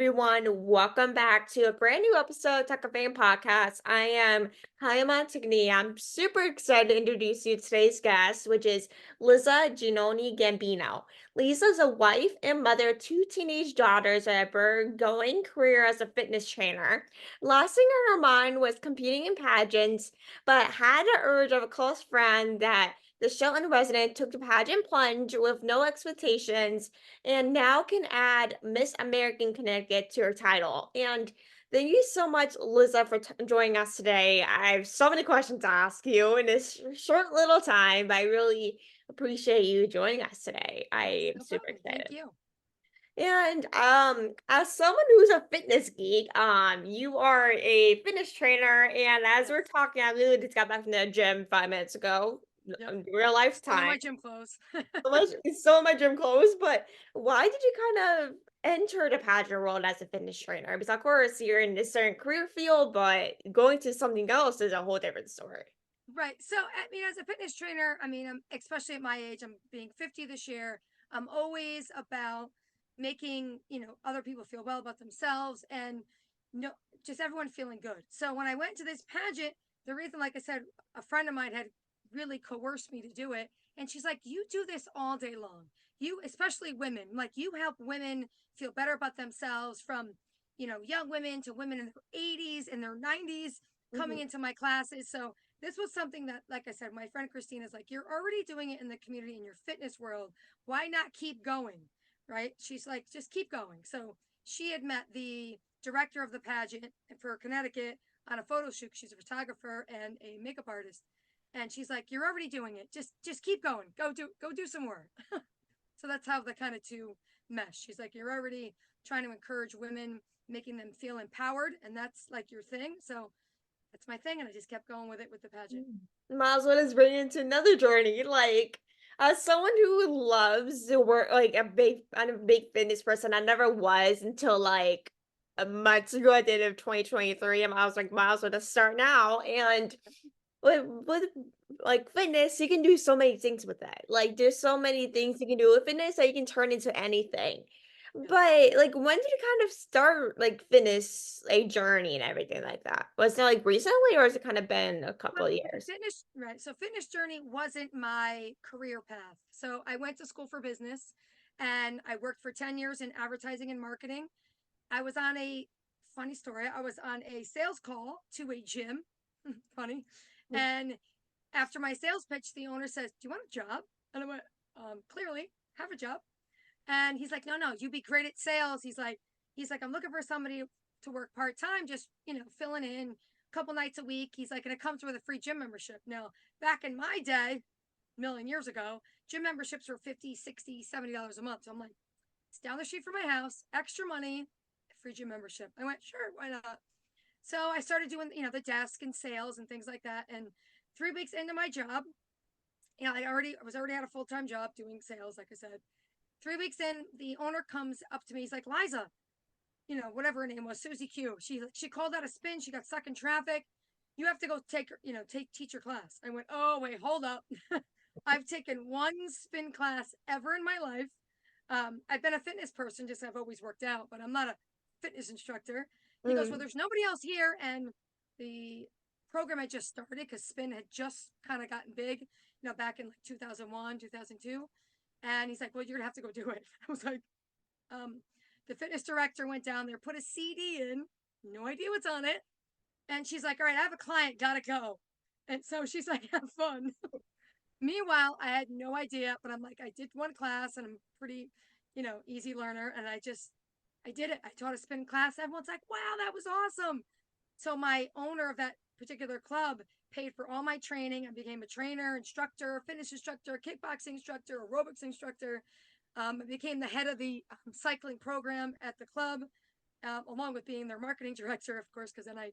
everyone. Welcome back to a brand new episode of Talkoffame podcast. I am Kylie. I'm super excited to introduce you to today's guest, which is Liza Ginoni Gambino. Liza's a wife and mother of two teenage daughters and a burgeoning career as a fitness trainer. Last thing on her mind was competing in pageants, but had the urge of a close friend that the Shelton resident took the pageant plunge with no expectations and now can add Miss American Connecticut to her title. And thank you so much, Liza, for joining us today. I have so many questions to ask you in this short little time, but I really appreciate you joining us today. I am No super problem. Thank excited. you. And as someone who's a fitness geek, you are a fitness trainer, and as we're Yes. talking, I literally just got back from the gym 5 minutes ago, Yep. real life Still in time. my gym clothes. So much it's still in my gym clothes, but why did you kind of enter the pageant world as a fitness trainer? Because of course you're in a certain career field, but going to something else is a whole different story. Right. So, I mean, as a fitness trainer, especially at my age, I'm being 50 this year. I'm always about making, other people feel well about themselves and no, just everyone feeling good. So when I went to this pageant, the reason, like I said, a friend of mine had really coerced me to do it. And she's like, you do this all day long. You, especially women, like you help women feel better about themselves from, young women to women in their 80s and their 90s coming Mhm. into my classes. So this was something that, like I said, my friend Christine is like, you're already doing it in the community in your fitness world. Why not keep going? Right? She's like, just keep going. So she had met the director of the pageant for Connecticut on a photo shoot. She's a photographer and a makeup artist. And she's like, you're already doing it. Just keep going. Go do some more. So that's how the kind of two mesh. She's like, you're already trying to encourage women, making them feel empowered, and that's like your thing. So that's my thing, and I just kept going with it with the pageant. Might as well just bring into another journey. Like, as someone who loves to work, like I'm a big fitness person. I never was until like a month ago at the end of 2023. And I was like, might as well just start now. And with like fitness, you can do so many things with that. Like there's so many things Yes, you can do with fitness that you can turn into anything. yes. But like when did you kind of start like fitness a journey and everything like that? Was it like recently or has it kind of been a couple Well, of years? fitness, right. So fitness journey wasn't my career path. So I went to school for business and I worked for 10 years in advertising and marketing. I was on a funny story. I was on a sales call to a gym. Funny. And after my sales pitch, the owner says, do you want a job? And I went, clearly, have a job. And he's like, no, you'd be great at sales. I'm looking for somebody to work part time, just, filling in a couple nights a week. He's like, and it comes with a free gym membership. Now, back in my day, a million years ago, gym memberships were 50, 60, $70 a month. So I'm like, it's down the street from my house, extra money, free gym membership. I went, sure, why not? So I started doing, the desk and sales and things like that. And 3 weeks into my job, I was already at a full time job doing sales, like I said. 3 weeks in, the owner comes up to me. He's like, Liza, whatever her name was, Susie Q. She called out a spin. She got stuck in traffic. You have to go teach your class. I went, oh wait, hold up. I've taken one spin class ever in my life. I've been a fitness person, just I've always worked out, but I'm not a fitness instructor. He goes, well, Mm. there's nobody else here, and the program had just started because spin had just kind of gotten big, back in like 2001, 2002. And he's like, well, you're gonna have to go do it. I was like, um, the fitness director went down there, put a CD in, no idea what's on it. And she's like, all right, I have a client, gotta go. And so she's like, have fun. Meanwhile, I had no idea, but I'm like, I did one class and I'm pretty, easy learner. And I did it. I taught a spin class. Everyone's like, wow, that was awesome. So my owner of that particular club paid for all my training. I became a trainer, instructor, fitness instructor, kickboxing instructor, aerobics instructor. I became the head of the cycling program at the club, along with being their marketing director, of course, because then I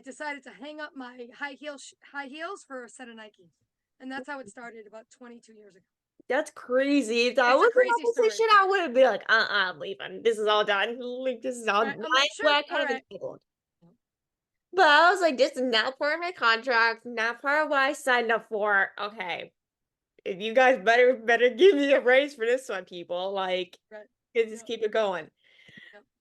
decided to hang up my high heels for a set of Nikes. And that's how it started about 22 years ago. That's crazy. If that It's was a the crazy position, story. I would have been like, I'm leaving. This is all done. Like this is all Right? I'm my like, sure, what all kind of right. disabled. But I was like, this is not part of my contract, not part of what I signed up for. Okay. If you guys better give me a raise for this one, people. Like, Right. just Yep. keep it going.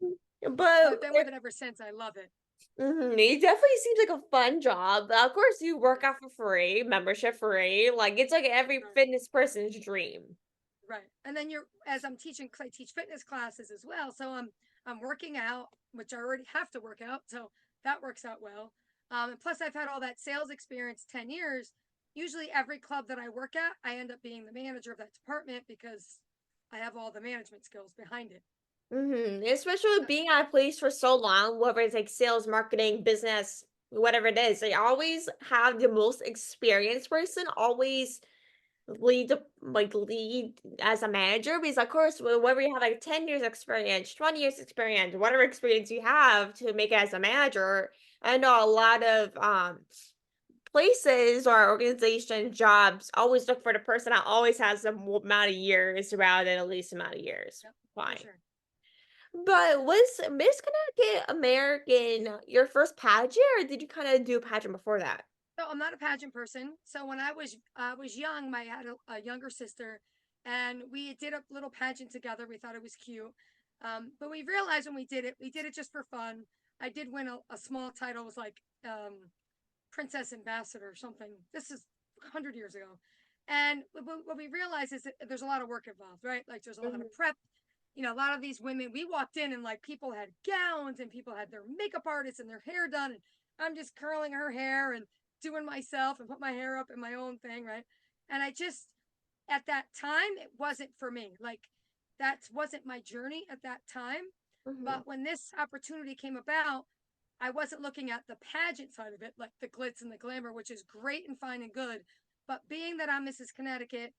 Yep. But So I've been with it ever since. I love it. it definitely seems like a fun job. Of course, you work Yeah. out for free, membership free. Like it's like every Right. fitness person's dream. Right. And then you're as I'm teaching, 'cause I teach fitness classes as well. So I'm working out, which I already have to work out. So that works out well. And plus I've had all that sales experience 10 years. Usually every club that I work at, I end up being the manager of that department because I have all the management skills behind it. Especially Uh, with being at a place for so long, whether it's like sales, marketing, business, whatever it is, they always have the most experienced person always lead as a manager because of course Right. whether you have like 10 years experience, 20 years experience, whatever experience you have to make it as a manager. I know a lot of places or organization jobs always look for the person that always has the amount of years rather than the least amount of years. Yep. For Fine. sure. But was Miss Connecticut American your first pageant, or did you kind of do a pageant before that? So I'm not a pageant person. So when I was young, my I had a younger sister, and we did a little pageant together. We thought it was cute, but we realized when we did it just for fun. I did win a small title. It was like princess ambassador or something. This is 100 years ago, and what we realized is that there's a lot of work involved, right? Like there's a lot of Mhm. prep. A lot of these women, we walked in and like people had gowns and people had their makeup artists and their hair done. And I'm just curling her hair and doing myself and put my hair up in my own thing, right? And I just, at that time, it wasn't for me. Like that wasn't my journey at that time. But Mhm. when this opportunity came about, I wasn't looking at the pageant side of it, like the glitz and the glamour, which is great and fine and good. But being that I'm Mrs. Connecticut,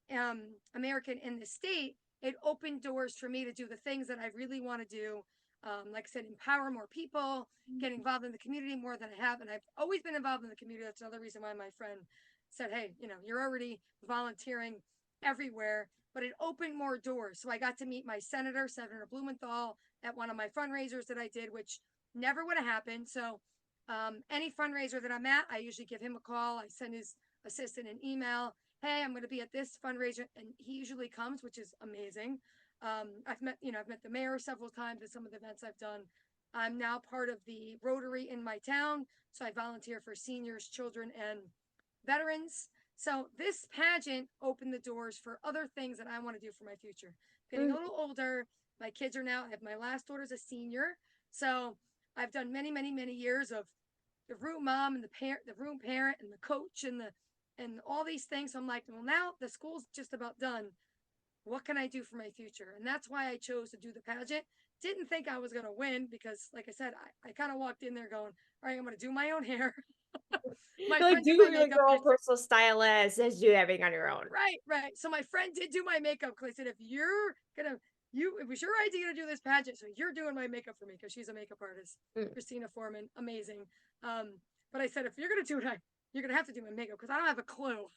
American in the state, it opened doors for me to do the things that I really want to do. Like I said, empower more people, get involved in the community more than I have. And I've always been involved in the community. That's another reason why my friend said, hey, you're already volunteering everywhere. But it opened more doors. So I got to meet my senator, Senator Blumenthal, at one of my fundraisers that I did, which never would have happened. So any fundraiser that I'm at, I usually give him a call. I send his assistant an email. Hey, I'm going to be at this fundraiser, and he usually comes, which is amazing. I've met the mayor several times at some of the events I've done. I'm now part of the Rotary in my town, so I volunteer for seniors, children, and veterans. So this pageant opened the doors for other things that I want to do for my future. Getting a Mhm. little older, my kids are now. I have my last daughter's a senior, so I've done many, many, many years of the room mom and the room parent, and the coach and all these things. So I'm like, well, now the school's just about done. What can I do for my future? And that's why I chose to do the pageant. Didn't think I was going to win because, like I said, I kind of walked in there going, all right, I'm going to do my own hair. My Like friend do did my like makeup your own because, personal stylist, just do everything on your own. right, right. So my friend did do my makeup because I said, if you're going to, it was your idea to do this pageant. So you're doing my makeup for me because she's a makeup artist. Mm. Christina Foreman, amazing. But I said, if you're going to do it, you're going to have to do my makeup because I don't have a clue.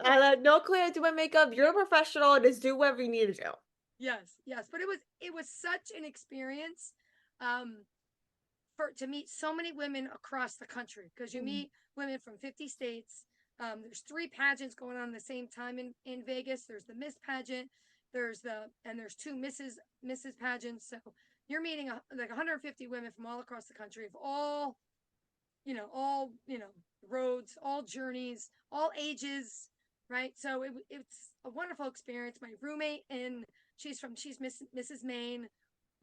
I have no clue how to do my makeup. You're a professional. Just do whatever you need to do. Yes, yes, but it was such an experience um for to meet so many women across the country because you Mhm. meet women from 50 states. There's three pageants going on at the same time in Vegas. There's the Miss pageant, there's two Mrs. pageants. So you're meeting like 150 women from all across the country of all roads, all journeys, all ages, right? So it's a wonderful experience. My roommate and she's Mrs. Maine,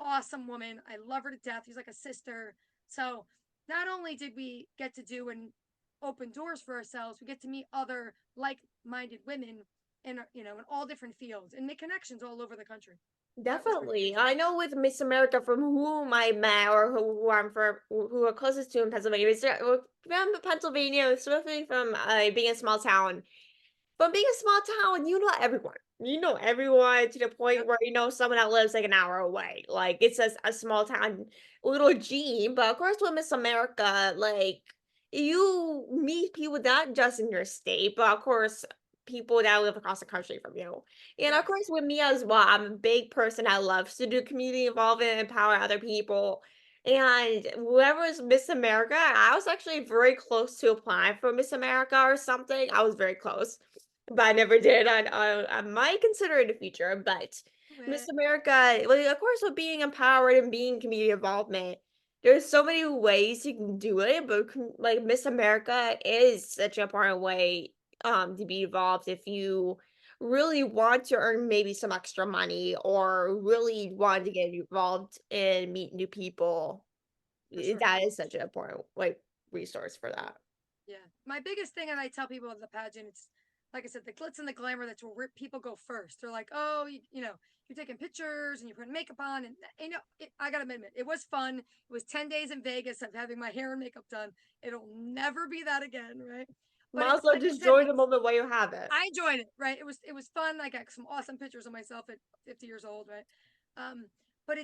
awesome woman. I love her to death. She's like a sister. So not only did we get to do and open doors for ourselves, we get to meet other like-minded women in all different fields and make connections all over the country. That was pretty Definitely. amazing. I know with Miss America from whom I met or who I'm from, who are closest to in Pennsylvania. From Pennsylvania, especially from being a small town. From being a small town, you know everyone. You know everyone to the point Yep. where you know someone that lives like an hour away. Like it's a small town, little G. But of course, with Miss America, like you meet people not just in your state, but of course, people that live across the country from you. And of Yes. course, with me as well, I'm a big person that loves to do community involvement and empower other people. And whoever was Miss America, I was actually very close to applying for Miss America or something. I was very close, but I never did. I might consider it in the future, but Miss It. America, well, of course, with being empowered and being community involvement, there's so many ways you can do it, but like Miss America is such an important way to be involved if you really want to earn maybe some extra money or really want to get involved and meet new people. For sure. That is such an important like resource for that. Yeah. My biggest thing, and I tell people of the pageant, it's like I said, the glitz and the glamour. That's where people go first. They're like, oh, you're taking pictures and you're putting makeup on, and I gotta admit, it was fun. It was 10 days in Vegas of having my hair and makeup done. It'll never be that again, right? But Might it's as well like I just said, enjoy the moment while you have it. I enjoyed it, right? It was fun. I got some awesome pictures of myself at 50 years old, right? Um, but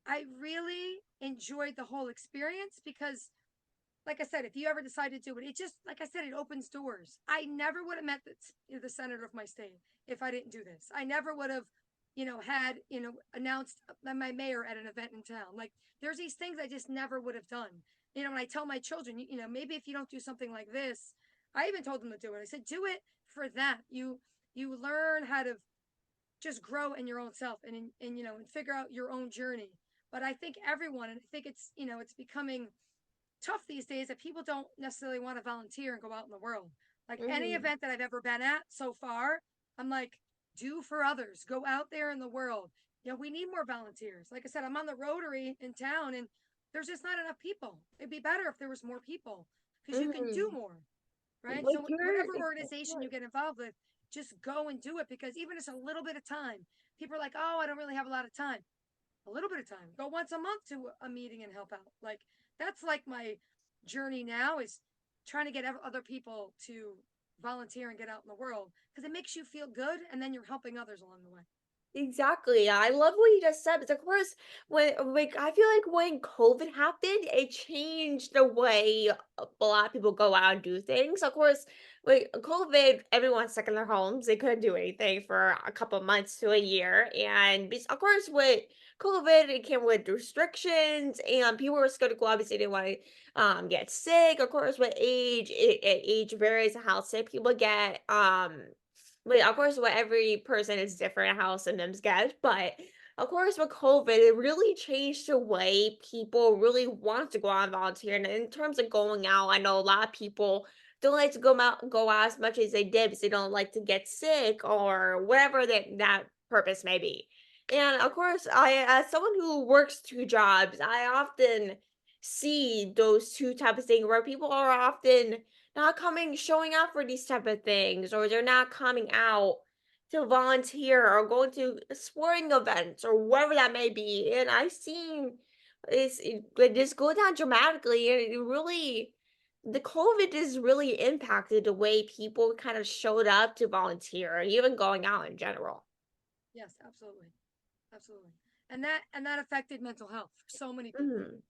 I really enjoyed the whole experience because like I said, if you ever decide to do it, it just, like I said, it opens doors. I never would have met the senator of my state if I didn't do this. I never would have, had, announced my mayor at an event in town. Like, there's these things I just never would have done. When I tell my children, maybe if you don't do something like this, I even told them to do it. I said, do it for that. You learn how to just grow in your own self and figure out your own journey. But I think everyone, and I think it's becoming tough these days that people don't necessarily want to volunteer and go out in the world. Like any Mhm. event that I've ever been at so far, I'm like, do for others. Go out there in the world. We need more volunteers. Like I said, I'm on the Rotary in town and there's just not enough people. It'd be better if there was more people because you can do Mhm. more, right? Like So you're whatever organization you get involved with, just go and do it because even if it's a little bit of time, people are like, oh, I don't really have a lot of time. A little bit of time. Go once a month to a meeting and help out. Like that's like my journey now is trying to get other people to volunteer and get out in the world because it makes you feel good and then you're helping others along the way. exactly. I love what you just said. Because of course, when like I feel like when COVID happened, it changed the way a lot of people go out and do things. Of course, like COVID, everyone's stuck in their homes. They couldn't do anything for a couple months to a year. And of course, with COVID, it came with restrictions and people were scared to go out because they didn't want to get sick. Of course, with age, age varies how sick people get. Wait, of course, what every person is different how symptoms get, but of course, with COVID, it really changed the way people really want to go out and volunteer. And in terms of going out, I know a lot of people don't like to go out as much as they did because they don't like to get sick or whatever that purpose may be. And of Right. course, I as someone who works two jobs, I often see those two type of things where people are often not coming showing up for these type of things or they're not coming out to volunteer or going to sporting events or whatever that may be. And I've seen it just go down dramatically and it really the COVID has really impacted the way people kind of showed up to volunteer or even going out in general. Yes, absolutely. Absolutely. And that affected mental health for so many people Mhm.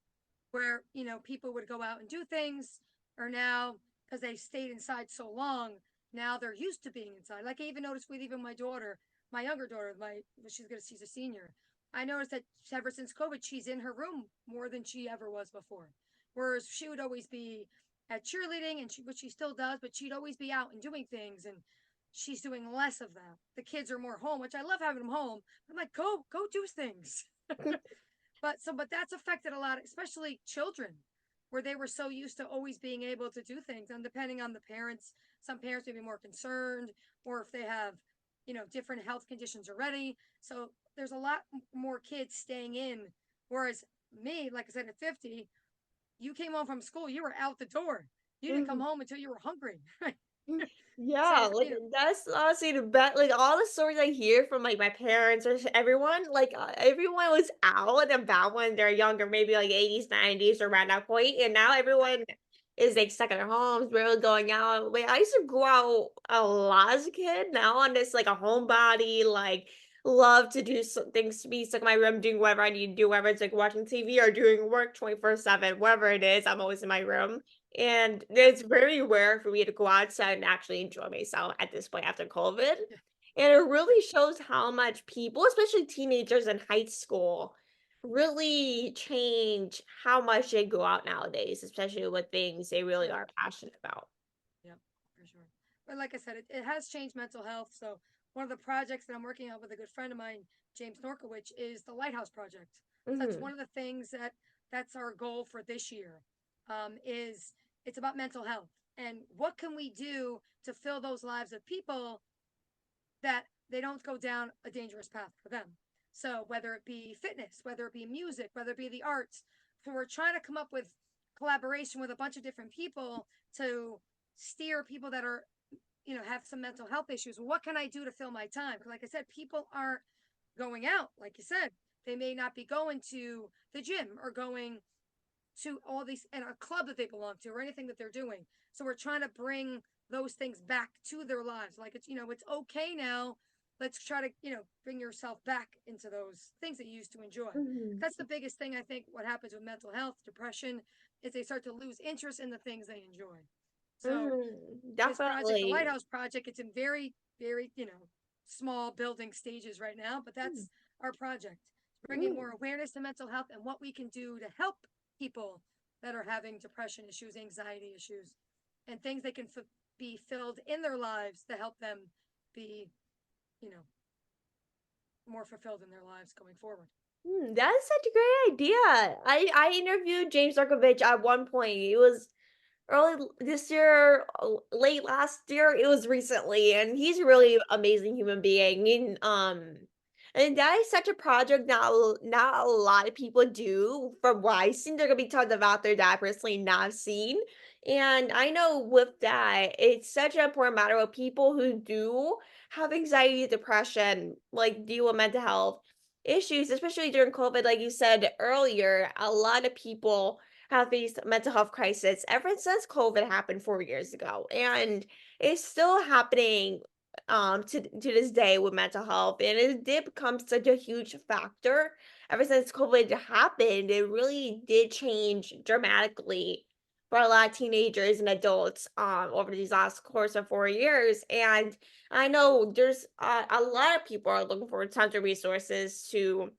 where, people would go out and do things or now because they stayed inside so long, now they're used to being inside. Like I even noticed with even my daughter, my younger daughter, she's a senior. I noticed that ever since COVID, she's in her room more than she ever was before. Whereas she would always be at cheerleading and which she still does, but she'd always be out and doing things and she's doing less of that. The kids are more home, which I love having them home. I'm like, go do things. But that's affected a lot, especially children, where they were so used to always being able to do things. And depending on the parents, some parents may be more concerned, or if they have, different health conditions already. So there's a lot more kids staying in. Whereas me, like I said, at 50, you came home from school, you were out the door. You didn't come Mhm. home until you were hungry. Mm, So yeah, like, that's honestly the best like, all the stories I hear from, like, my parents or everyone, like, everyone was out and about when they're younger, maybe, like, 80s, 90s around that point, and now everyone is, like, stuck in their homes, barely going out. Like, I used to go out a lot as a kid, now I'm just, like, a homebody, like, love to do things to be stuck in my room doing whatever I need to do, whether it's, like, watching TV or doing work 24/7, whatever it is, I'm always in my room. And yep, it's very rare for me to go outside and actually enjoy myself at this point after COVID. yeah, And it yep, really shows how much people, especially teenagers in high school, really change how much they go out nowadays, especially with things they really sure. are passionate about. Yep, for sure. But like I said, it has changed mental health. So one of the projects that I'm working on with a good friend of mine, James Norkowicz, is the Lighthouse Project. So that's Mm-hmm. one of the things that's our goal for this year. Is it's about mental health and what can we do to fill those lives of people that they don't go down a dangerous path for them. So whether it be fitness, whether it be music, whether it be the arts, so we're trying to come up with collaboration with a bunch of different people to steer people that are, have some mental health issues. What can I do to fill my time? Because like I said, people aren't going out. Like you said, they may not be going to the gym or going to all these and a club that they belong to or anything that they're doing. So we're trying to bring those things back to their lives. Like it's okay now. Let's try to, bring yourself back into those things that you used to enjoy. Mm-hmm. That's the biggest thing I think what happens with mental health, depression, is they start to lose interest in the things they enjoy. So Mm-hmm. this project, the Definitely. Lighthouse Project, it's in very, very, small building stages right now, but that's our project. Bringing Mm-hmm. more awareness to mental health and what we can do to help people that are having depression issues, anxiety issues, and things they can be filled in their lives to help them be, you know, more fulfilled in their lives going forward. That is such a great idea. I interviewed James Zarkovich at one point. It was this year, late last year. It was recently, and he's a Yep. really amazing human being. And that is such a project not a lot of people do. From what I've seen, there gonna be tons of out there that I personally not seen. And I know with that, it's such an important matter of people who do have anxiety, depression, like deal with mental health issues, especially during COVID, like you said earlier, a lot of people have faced mental health crisis ever since COVID happened 4 years ago. And it's still happening to this day with mental health. And it did become such a huge factor ever since COVID happened. It really did change dramatically for a lot of teenagers and adults over these last course of 4 years. And I know there's a lot of people are looking for tons of resources to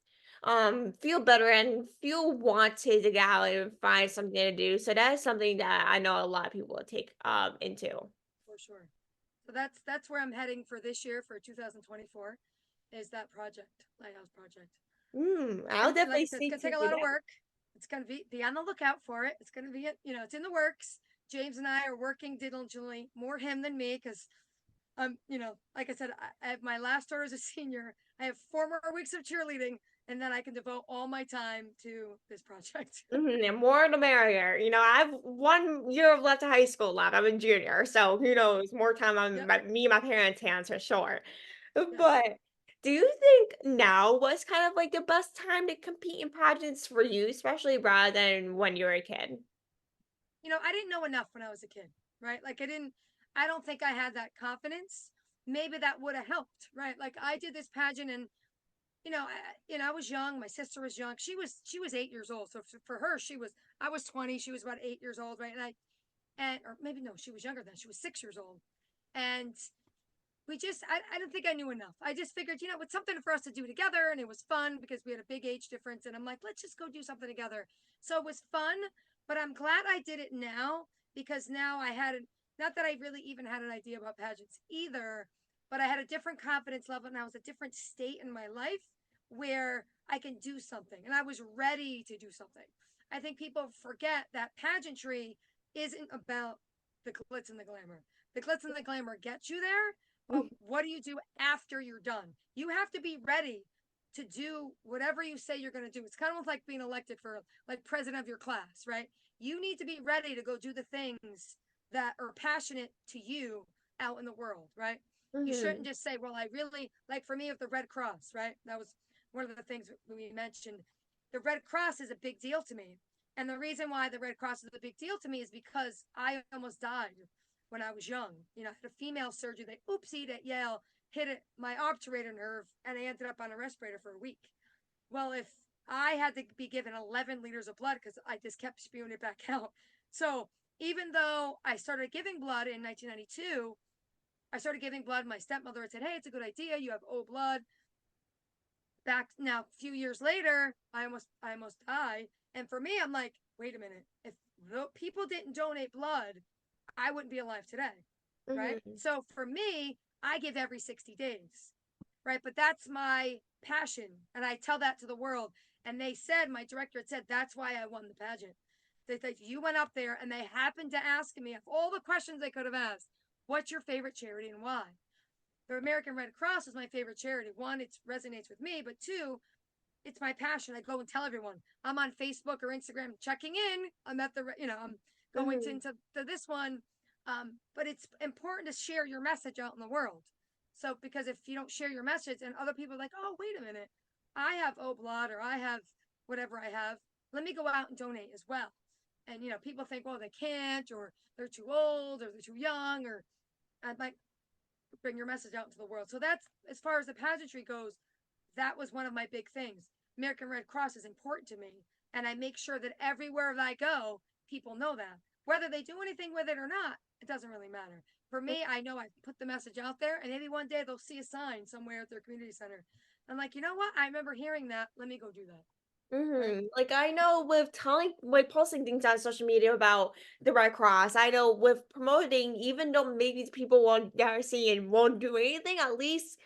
feel better and feel wanted to get out and find something to do. So that is something that I know a lot of people will take into. For sure. So that's where I'm heading for this year for 2024 is that project, Lighthouse Project. I'll And like I definitely said, it's seek gonna to take a do lot of that. work. It's gonna be on the lookout for it. It's gonna be it's in the works. James and I are working diligently, more him than me, because like I said, I have my last tour as a senior. I have 4 more weeks of cheerleading, and then I can devote all my time to this project. And more the merrier. I have 1 year left of high school left. I'm a junior, so who knows? More time on Yep. me and my parents' hands for sure. Yes. But do you think now was kind of like the best time to compete in pageants for you, especially rather than when you were a kid? I didn't know enough when I was a kid, right? Like I don't think I had that confidence. Maybe that would have helped, right? Like I did this pageant and I was young. My sister was young. She was 8 years old. So for her, I was 20. She was about 8 years old, right? And or maybe no, she was younger than she was 6 years old. And I don't think I knew enough. I just figured, it's something for us to do together. And it was fun because we had a big age difference. And I'm like, let's just go do something together. So it was fun, but I'm glad I did it now because now not that I really even had an idea about pageants either, but I had a different confidence level and I was a different state in my life where I can do something and I was ready to do something. I think people forget that pageantry isn't about the glitz and the glamour. The glitz and the glamour gets you there, but what do you do after you're done? You have to be ready to do whatever you say you're going to do. It's kind of like being elected for like president of your class, right? You need to be ready to go do the things that are passionate to you out in the world, right? You shouldn't Mhm. just say, well, I really like for me with the Red Cross, right? That was one of the things we mentioned. The Red Cross is a big deal to me. And the reason why the Red Cross is a big deal to me is because I almost died when I was young. I had a female surgery that oopsied at Yale, hit it, my obturator nerve, and I ended up on a respirator for a week. Well, if I had to be given 11 liters of blood because I just kept spewing it back out. So even though I started giving blood in 1992, I started giving blood. My stepmother had said, "Hey, it's a good idea. You have O blood." Back now, a few years later, I almost died. And for me, I'm like, wait a minute. If people didn't donate blood, I wouldn't be alive today, right? Mhm. So for me, I give every 60 days, right? But that's my passion. And I tell that to the world. And they said, my director had said, that's why I won the pageant. They said, you went up there and they happened to ask me of all the questions they could have asked, what's your favorite charity and why? The American Red Cross is my favorite charity. One, it resonates with me, but two, it's my passion. I go and tell everyone I'm on Facebook or Instagram checking in. I'm at the, I'm going Mhm. to this one. But it's important to share your message out in the world. So, because if you don't share your message and other people are like, oh, wait a minute, I have O blood or I have whatever I have, let me go out and donate as well. And, people think, well, they can't, or they're too old, or they're too young, or I'm like, bring your message out into the world. So that's, as far as the pageantry goes, that was one of my big things. American Red Cross is important to me, and I make sure that everywhere that I go, people know that. Whether they do anything with it or not, it doesn't really matter. For me, I know I put the message out there, and maybe one day they'll see a sign somewhere at their community center. I'm like, you know what? I remember hearing that. Let me go do that. Right? Like, I know with posting things on social media about the Red Cross, I know with promoting, even though maybe people won't never see and won't do anything, at least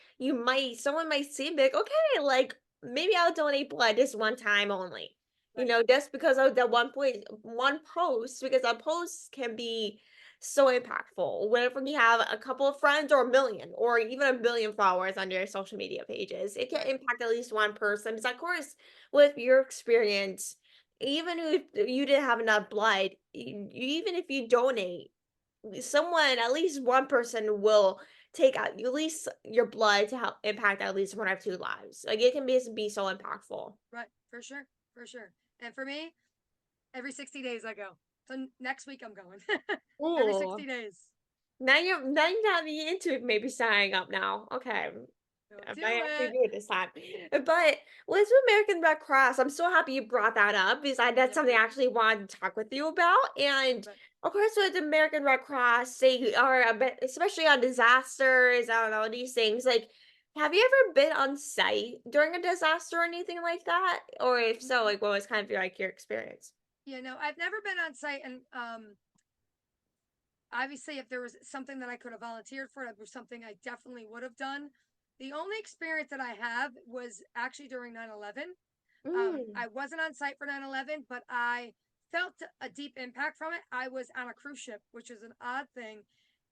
someone might see and be like, okay, like maybe I'll donate blood this one time only. Right. Just because of that one post, because a post can be so impactful. Whenever you have a couple of friends or a million or even a billion followers on your social media pages, it can Right. impact at least one person. Because of course, with your experience, even if you didn't have enough blood, even if you donate, someone, at least one person will take out at least your blood to help impact at least one or two lives. Like it can be so impactful. Right. For sure. For sure. And for me, every 60 days I go. So next week I'm going. Every Ooh. 60 days. Now you got me into maybe signing up now. Okay. Go I do might actually it. do it this time. But with American Red Cross, I'm so happy you brought that up because that's Yep. something I actually wanted to talk with you about. And Right. of course, with the American Red Cross, they are a bit, especially on disasters, I don't know, these things. Like, have you ever been on site during a disaster or anything like that? Or if so, like, what was kind of your experience? I've never been on site, and obviously, if there was something that I could have volunteered for, it was something I definitely would have done. The only experience that I have was actually during 9/11. Mm, I wasn't on site for 9/11, but I felt a deep impact from it. I was on a cruise ship, which is an odd thing,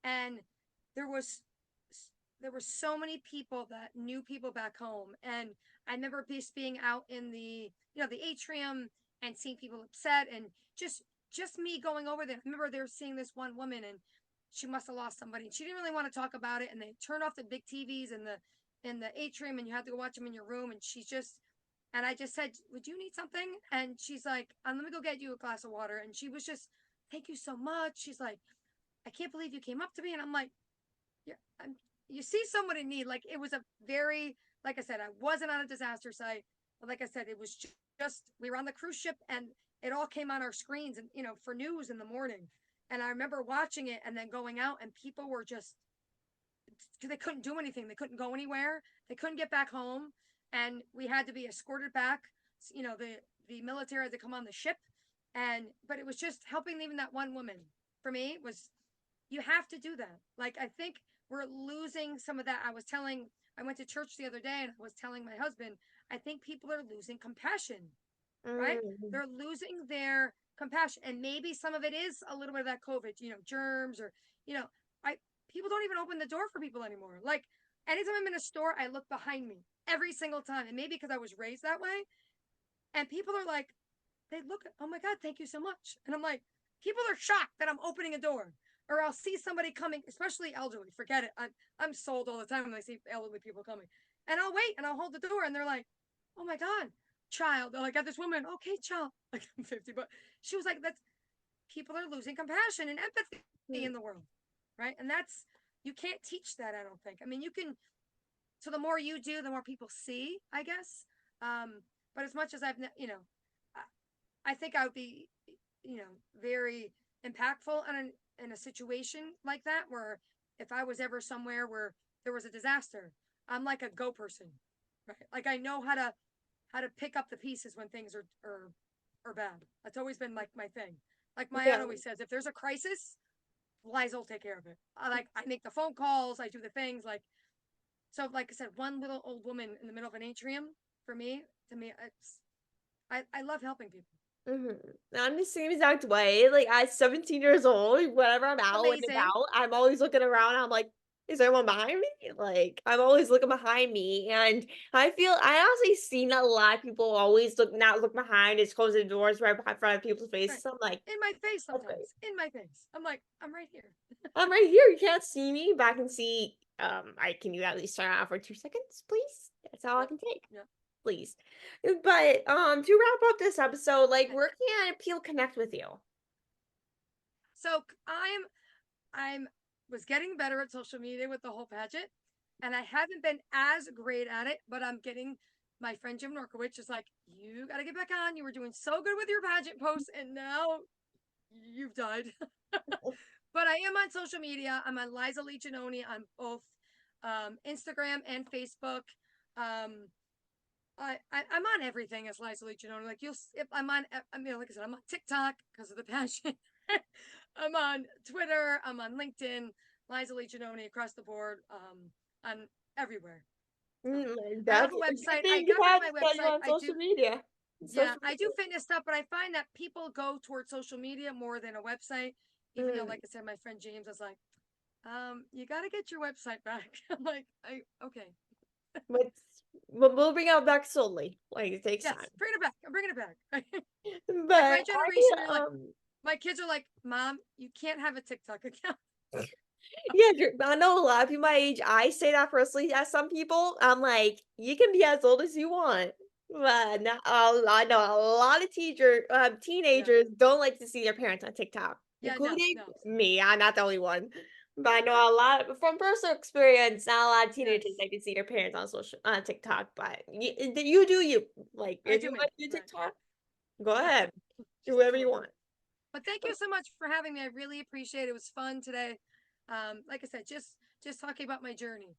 and there was there were so many people that knew people back home, and I remember just being out in the atrium and seeing people upset, and just me going over there. I remember they were seeing this one woman, and she must have lost somebody, and she didn't really want to talk about it, and they turned off the big TVs in the atrium, and you had to go watch them in your room, and and I just said, would you need something? And she's like, let me go get you a glass of water. And she was just, thank you so much. She's like, I can't believe you came up to me. And I'm like, yeah, you see someone in need. Like, it was a very, like I said, I wasn't on a disaster site. But like I said, it was just, we were on the cruise ship, and it all came on our screens and, for news in the morning. And I remember watching it and then going out, and people were just, they couldn't do anything. They couldn't go anywhere. They couldn't get back home, and we had to be escorted back. The military had to come on the ship, and but it was just helping even that one woman. For me, was you have to do that. Like, I think we're losing some of that. I went to church the other day, and I was telling my husband, I think people are losing compassion, right? mm, They're losing their compassion. And maybe some of it is a little bit of that COVID, germs, or, you know, I people don't even open the door for people anymore. Like, anytime I'm in a store, I look behind me every single time. And maybe because I was raised that way. And people are like, they look, oh my God, thank you so much. And I'm like, people are shocked that I'm opening a door. Or I'll see somebody coming, especially elderly. Forget it. I'm sold all the time when I see elderly people coming. And I'll wait and I'll hold the door, and they're like, oh my God, child. They're like, got this woman, okay, child. Like, I'm 50, but she was like, that's people are losing compassion and empathy mm. in the world. Right. And that's, you can't teach that, I don't think. I mean, you can, so the more you do, the more people see, I guess. But as much as I think I would be, very impactful in a situation like that, where if I was ever somewhere where there was a disaster, I'm like a go person, right? Like, I know how to pick up the pieces when things are bad. That's always been like my thing. Like my aunt Yeah. always says, if there's a crisis, Liza will take care of it. I make the phone calls, I do the things like so. Like I said, one little old woman in the middle of an atrium for me, to me, I love helping people. Mhm. I'm the same exact way. Like at 17 years old, whenever I'm It's out and amazing. about, I'm always looking around. I'm like, is there anyone behind me? Like I'm always looking behind me. And I honestly seen a lot of people always not look behind, it's closing the doors right in front of people's Right. faces. I'm like, In my face okay, sometimes. In my face. I'm like, I'm right here. I'm right here. You can't see me, but I can see. Can you at least turn around for 2 seconds, please? That's all I Yep. can take, Yep. please. But to wrap up this episode, like, Okay. where can people connect with you? So I'm was getting better at social media with the whole pageant, and I haven't been as great at it, but I'm getting my friend Jim Norkowitz is like, you got to get back on. You were doing so good with your pageant posts, and now you've died. But I am on social media. I'm on Liza Ginoni on both Instagram and Facebook. Um, I'm on everything as Liza Ginoni. Like if I'm on, I mean, like I said, I'm on TikTok because of the passion. I'm on Twitter. I'm on LinkedIn. Liza Ginoni across the board. On everywhere. So I have That's a a good website. I thing to got rid of have my that you're website. on I do. social media. Yeah, Social I do fitness stuff, but I find that people go towards social media more than a website. Even though, mm, like I said, my friend James was like, you got to get your website back. I'm like, okay. but we'll bring it back slowly. Like it takes time. Yes, bring it back. I'm bringing it back. Like But my generation, I they're like, my kids are like, Mom, you can't have a TikTok account. yeah, I know a lot of people my age. I say that personally as some people. I'm like, you can be as old as you want. But not, I know a lot of Yeah. teenagers don't like to see their parents on TikTok, Yeah, no, including no. me. I'm not the only one. But I Yeah. know a lot from personal experience. Not a lot of teenagers Yes. like to see their parents on TikTok. But you do you. Like I if do you me. want to do Right. TikTok, go Yeah. ahead, do Just whatever do you it. want. But thank you so much for having me. I really appreciate it. It was fun today. Like I said, just talking about my journey.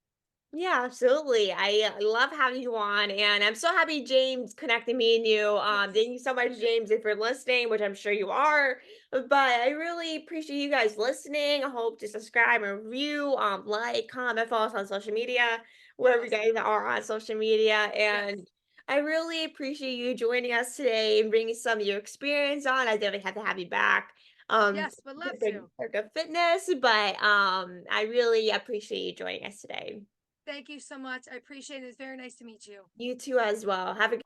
Yeah, absolutely. I love having you on, and I'm so happy James connected me and you. Yes. Thank you so much, James, if you're listening, which I'm sure you are. But I really appreciate you guys listening. I hope to subscribe and review, like, comment, follow us on social media, wherever you Yes. guys are on social media. Yes. And I really appreciate you joining us today and bringing some of your experience on. I definitely have to have you back. Yes. Would To love bring to. Circle Fitness, but I really appreciate you joining us today. Thank you so much. I appreciate it. It's very nice to meet you. You too as well. Have a